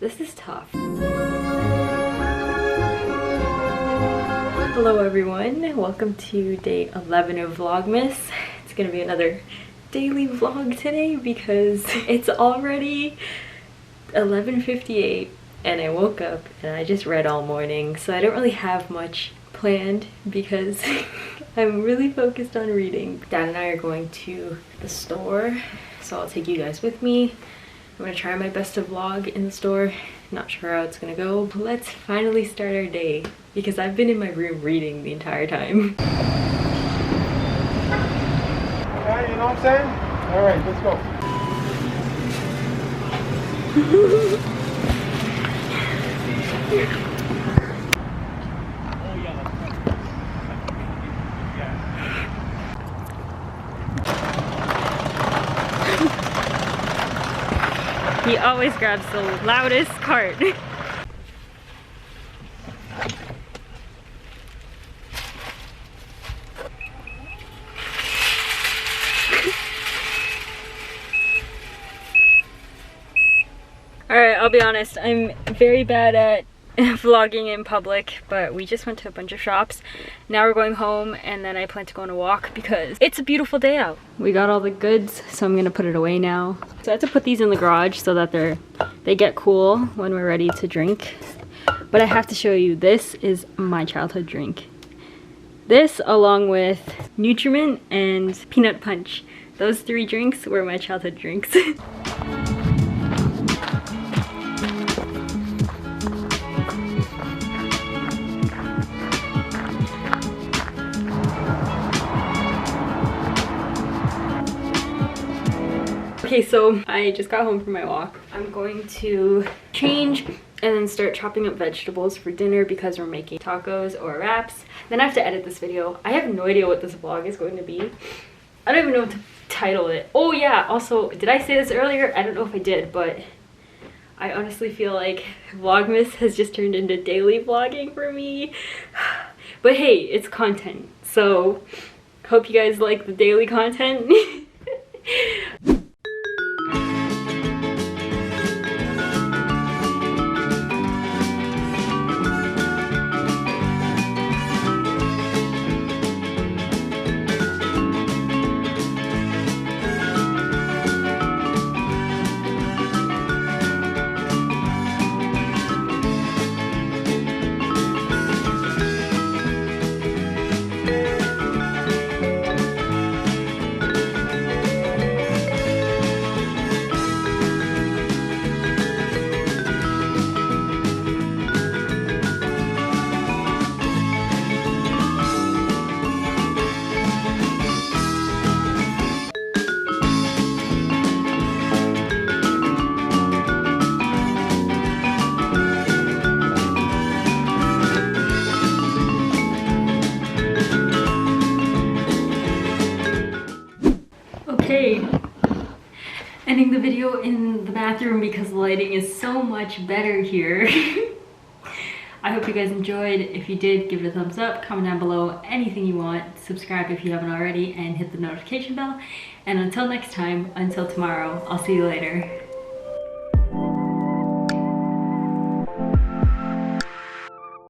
This is tough. Hello everyone, welcome to day 11 of Vlogmas. It's gonna be another daily vlog today because it's already 11:58 and I woke up and I just read all morning, so I don't really have much planned because I'm really focused on reading. Dad and I are going to the store, so I'll take you guys with me. I'm gonna try my best to vlog in the store. Not sure how it's gonna go. Let's finally start our day because I've been in my room reading the entire time. Yeah, you know what I'm saying? All right, let's go. He always grabs the loudest cart. Alright, I'll be honest, I'm very bad at vlogging in public, but we just went to a bunch of shops. Now we're going home and then I plan to go on a walk because it's a beautiful day out. We got all the goods, so I'm gonna put it away now. So I have to put these in the garage so that they get cool when we're ready to drink. But I have to show you, this is my childhood drink. This along with Nutriment and Peanut Punch. Those three drinks were my childhood drinks. Okay, so I just got home from my walk. I'm going to change and then start chopping up vegetables for dinner because we're making tacos or wraps. Then I have to edit this video. I have no idea what this vlog is going to be. I don't even know what to title it. Oh yeah, also, did I say this earlier? I don't know if I did, but I honestly feel like Vlogmas has just turned into daily vlogging for me. But hey, it's content, so hope you guys like the daily content. Okay, ending the video in the bathroom because the lighting is so much better here. I hope you guys enjoyed. If you did, give it a thumbs up, comment down below anything you want, subscribe if you haven't already, and hit the notification bell. And until next time, until tomorrow, I'll see you later.